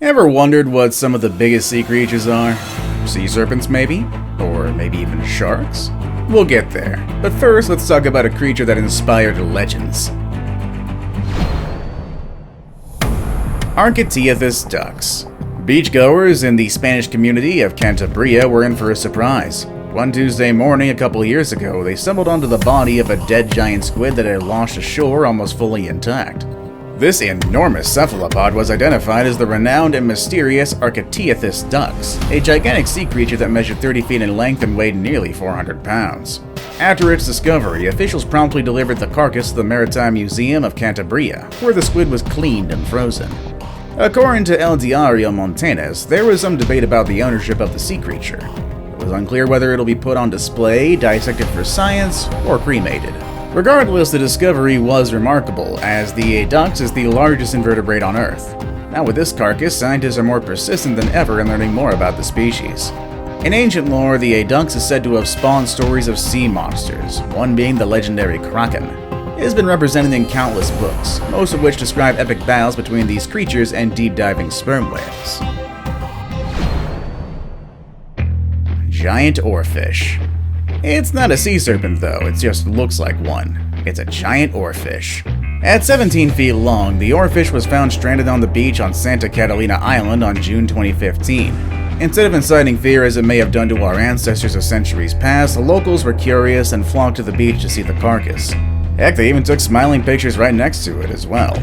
Ever wondered what some of the biggest sea creatures are? Sea serpents, maybe? Or maybe even sharks? We'll get there. But first, let's talk about a creature that inspired legends. Archaeteathist Ducks. Beachgoers in the Spanish community of Cantabria were in for a surprise. One Tuesday morning a couple years ago, they stumbled onto the body of a dead giant squid that had washed ashore almost fully intact. This enormous cephalopod was identified as the renowned and mysterious Archaeteathist Dux, a gigantic sea creature that measured 30 feet in length and weighed nearly 400 pounds. After its discovery, officials promptly delivered the carcass to the Maritime Museum of Cantabria, where the squid was cleaned and frozen. According to El Diario Montañés, there was some debate about the ownership of the sea creature. It was unclear whether it'll be put on display, dissected for science, or cremated. Regardless, the discovery was remarkable, as the Dux is the largest invertebrate on Earth. Now with this carcass, scientists are more persistent than ever in learning more about the species. In ancient lore, the Dux is said to have spawned stories of sea monsters, one being the legendary Kraken. It has been represented in countless books, most of which describe epic battles between these creatures and deep-diving sperm whales. Giant Oarfish. It's not a sea serpent though, it just looks like one. It's a giant oarfish. At 17 feet long, the oarfish was found stranded on the beach on Santa Catalina Island on June 2015. Instead of inciting fear as it may have done to our ancestors of centuries past, the locals were curious and flocked to the beach to see the carcass. Heck, they even took smiling pictures right next to it as well.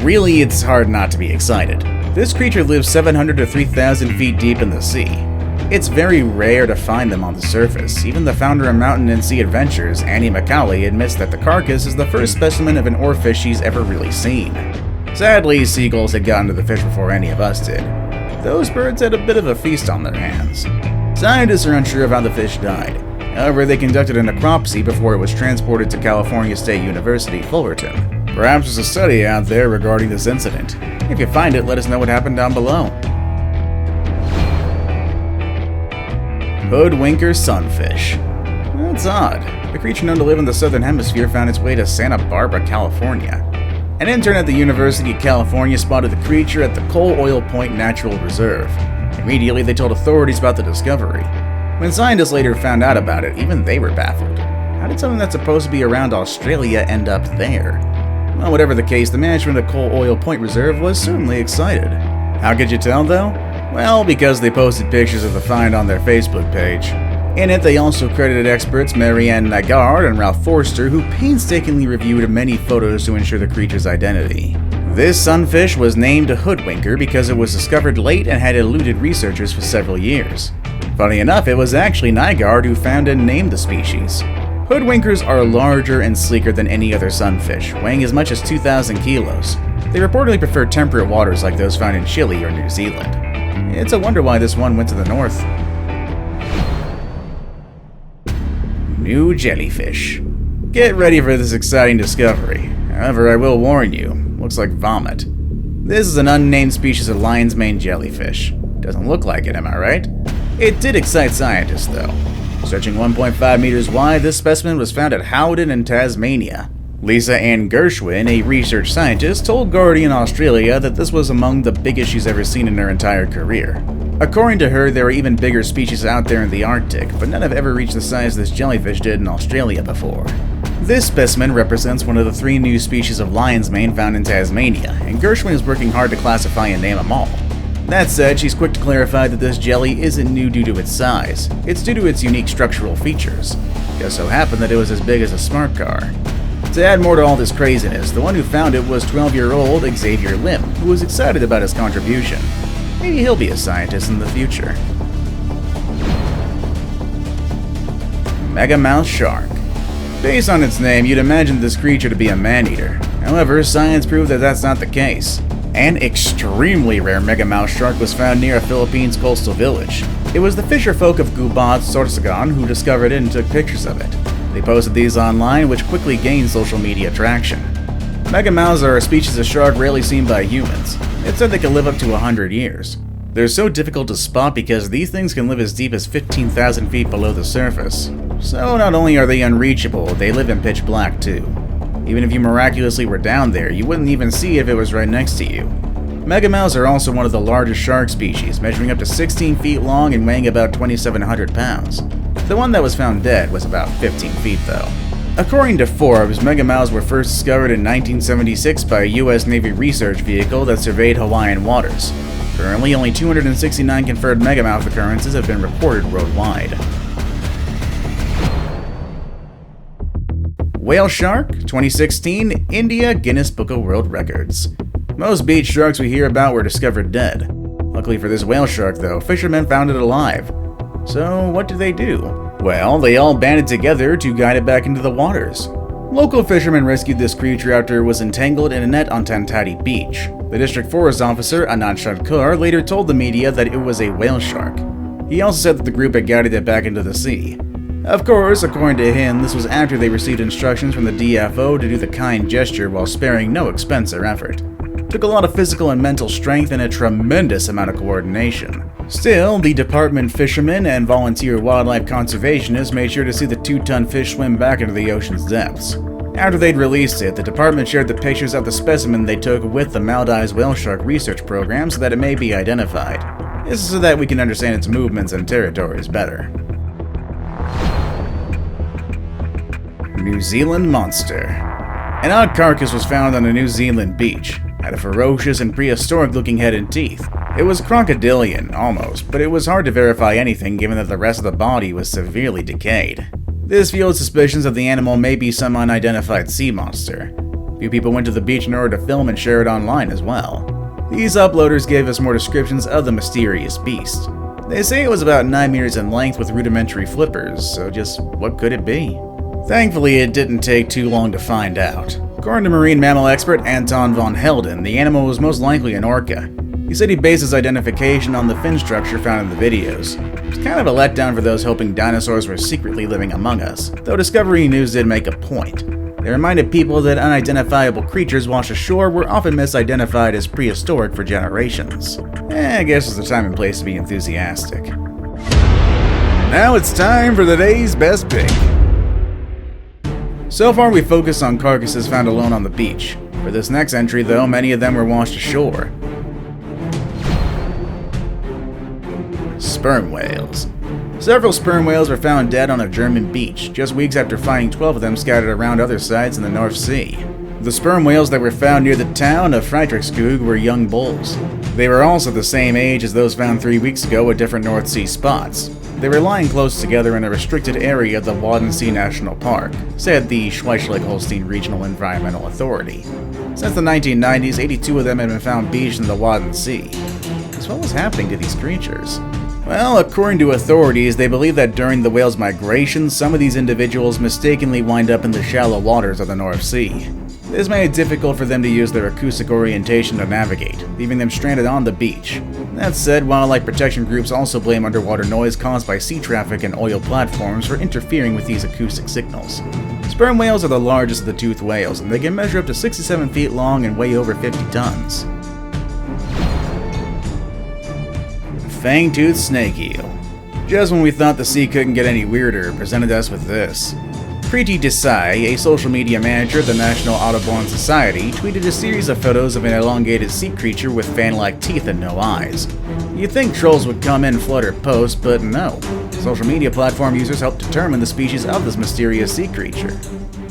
Really, it's hard not to be excited. This creature lives 700 to 3,000 feet deep in the sea. It's very rare to find them on the surface. Even the founder of Mountain and Sea Adventures, Annie McCauley, admits that the carcass is the first specimen of an oarfish she's ever really seen. Sadly, seagulls had gotten to the fish before any of us did. Those birds had a bit of a feast on their hands. Scientists are unsure of how the fish died. However, they conducted a necropsy before it was transported to California State University, Fullerton. Perhaps there's a study out there regarding this incident. If you find it, let us know what happened down below. Hoodwinker Sunfish. That's odd. The creature known to live in the southern hemisphere found its way to Santa Barbara, California. An intern at the University of California spotted the creature at the Coal Oil Point Natural Reserve. Immediately, they told authorities about the discovery. When scientists later found out about it, even they were baffled. How did something that's supposed to be around Australia end up there? Well, whatever the case, the management of Coal Oil Point Reserve was certainly excited. How could you tell, though? Well, because they posted pictures of the find on their Facebook page. In it, they also credited experts Marianne Nagard and Ralph Forster, who painstakingly reviewed many photos to ensure the creature's identity. This sunfish was named a Hoodwinker because it was discovered late and had eluded researchers for several years. Funny enough, it was actually Nygard who found and named the species. Hoodwinkers are larger and sleeker than any other sunfish, weighing as much as 2,000 kilos. They reportedly prefer temperate waters like those found in Chile or New Zealand. It's a wonder why this one went to the north. New jellyfish. Get ready for this exciting discovery. However, I will warn you, looks like vomit. This is an unnamed species of lion's mane jellyfish. Doesn't look like it, am I right? It did excite scientists, though. Stretching 1.5 meters wide, this specimen was found at Howden in Tasmania. Lisa Ann Gershwin, a research scientist, told Guardian Australia that this was among the biggest she's ever seen in her entire career. According to her, there are even bigger species out there in the Arctic, but none have ever reached the size this jellyfish did in Australia before. This specimen represents one of the 3 new species of lion's mane found in Tasmania, and Gershwin is working hard to classify and name them all. That said, she's quick to clarify that this jelly isn't new due to its size. It's due to its unique structural features. It just so happened that it was as big as a smart car. To add more to all this craziness, the one who found it was 12-year-old Xavier Lim, who was excited about his contribution. Maybe he'll be a scientist in the future. Megamouth Shark. Based on its name, you'd imagine this creature to be a man-eater. However, science proved that that's not the case. An extremely rare Megamouth shark was found near a Philippines coastal village. It was the fisher folk of Gubat, Sorsogon who discovered it and took pictures of it. They posted these online, which quickly gained social media traction. Megamouths are a species of shark rarely seen by humans. It's said they can live up to 100 years. They're so difficult to spot because these things can live as deep as 15,000 feet below the surface. So not only are they unreachable, they live in pitch black too. Even if you miraculously were down there, you wouldn't even see it if it was right next to you. Megamouths are also one of the largest shark species, measuring up to 16 feet long and weighing about 2,700 pounds. The one that was found dead was about 15 feet though. According to Forbes, megamouths were first discovered in 1976 by a U.S. Navy research vehicle that surveyed Hawaiian waters. Currently, only 269 confirmed megamouth occurrences have been reported worldwide. Whale shark, 2016, India, Guinness Book of World Records. Most beach sharks we hear about were discovered dead. Luckily for this whale shark though, fishermen found it alive. So what do? Well, they all banded together to guide it back into the waters. Local fishermen rescued this creature after it was entangled in a net on Tantati Beach. The district forest officer, Anand Shankar, later told the media that it was a whale shark. He also said that the group had guided it back into the sea. Of course, according to him, this was after they received instructions from the DFO to do the kind gesture while sparing no expense or effort. It took a lot of physical and mental strength and a tremendous amount of coordination. Still, the department fishermen and volunteer wildlife conservationists made sure to see the 2-ton fish swim back into the ocean's depths. After they'd released it, the department shared the pictures of the specimen they took with the Maldives whale shark research program so that it may be identified. This is so that we can understand its movements and territories better. New Zealand monster. An odd carcass was found on a New Zealand beach. Had a ferocious and prehistoric-looking head and teeth. It was crocodilian, almost, but it was hard to verify anything given that the rest of the body was severely decayed. This fueled suspicions that the animal may be some unidentified sea monster. Few people went to the beach in order to film and share it online as well. These uploaders gave us more descriptions of the mysterious beast. They say it was about 9 meters in length with rudimentary flippers, so just what could it be? Thankfully, it didn't take too long to find out. According to marine mammal expert Anton von Helden, the animal was most likely an orca. He said he based his identification on the fin structure found in the videos. It was kind of a letdown for those hoping dinosaurs were secretly living among us, though Discovery News did make a point. They reminded people that unidentifiable creatures washed ashore were often misidentified as prehistoric for generations. I guess it's the time and place to be enthusiastic. Now it's time for the day's best pick. So far we've focused on carcasses found alone on the beach. For this next entry though, many of them were washed ashore. Sperm whales. Several sperm whales were found dead on a German beach, just weeks after finding 12 of them scattered around other sites in the North Sea. The sperm whales that were found near the town of Friedrichskoog were young bulls. They were also the same age as those found 3 weeks ago at different North Sea spots. They were lying close together in a restricted area of the Wadensee National Park, said the Schleswig-Holstein Regional Environmental Authority. Since the 1990s, 82 of them had been found beached in the Wadensee. So what was happening to these creatures? Well, according to authorities, they believe that during the whales' migration, some of these individuals mistakenly wind up in the shallow waters of the North Sea. This made it difficult for them to use their acoustic orientation to navigate, leaving them stranded on the beach. That said, wildlife protection groups also blame underwater noise caused by sea traffic and oil platforms for interfering with these acoustic signals. Sperm whales are the largest of the toothed whales, and they can measure up to 67 feet long and weigh over 50 tons. Fangtooth Snake Eel. Just when we thought the sea couldn't get any weirder, it presented us with this. Preeti Desai, a social media manager at the National Audubon Society, tweeted a series of photos of an elongated sea creature with fan-like teeth and no eyes. You'd think trolls would come in, flood her post, but no. Social media platform users helped determine the species of this mysterious sea creature.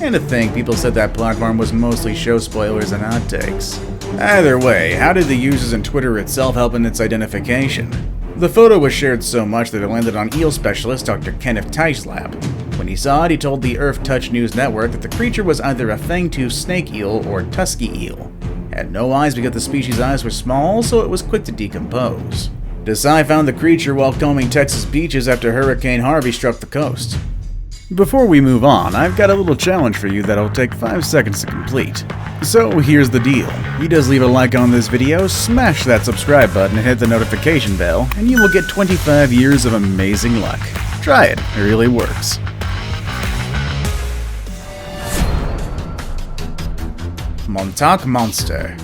And to think, people said that platform was mostly show spoilers and outtakes. Either way, how did the users and Twitter itself help in its identification? The photo was shared so much that it landed on eel specialist Dr. Kenneth Teislab. When he saw it, he told the Earth Touch News Network that the creature was either a Fangtooth Snake Eel or tusky eel. Had no eyes because the species' eyes were small, so it was quick to decompose. Desai found the creature while combing Texas beaches after Hurricane Harvey struck the coast. Before we move on, I've got a little challenge for you that'll take 5 seconds to complete. So here's the deal. You just leave a like on this video, smash that subscribe button and hit the notification bell, and you will get 25 years of amazing luck. Try it really works. Montauk Monster.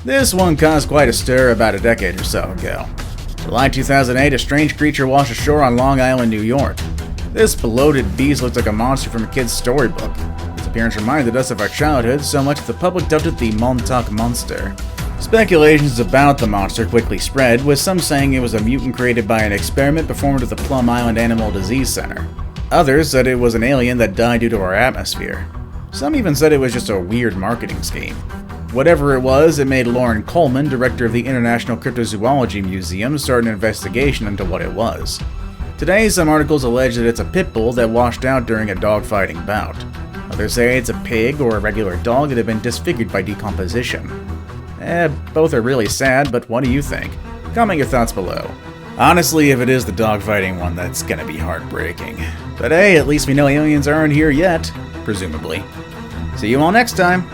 This one caused quite a stir about a decade or so ago. July 2008, a strange creature washed ashore on Long Island, New York. This bloated beast looked like a monster from a kid's storybook. Its appearance reminded us of our childhood so much that the public dubbed it the Montauk Monster. Speculations about the monster quickly spread, with some saying it was a mutant created by an experiment performed at the Plum Island Animal Disease Center. Others said it was an alien that died due to our atmosphere. Some even said it was just a weird marketing scheme. Whatever it was, it made Lauren Coleman, director of the International Cryptozoology Museum, start an investigation into what it was. Today, some articles allege that it's a pit bull that washed out during a dogfighting bout. Others say it's a pig or a regular dog that had been disfigured by decomposition. Both are really sad, but what do you think? Comment your thoughts below. Honestly, if it is the dogfighting one, that's gonna be heartbreaking. But hey, at least we know aliens aren't here yet, presumably. See you all next time!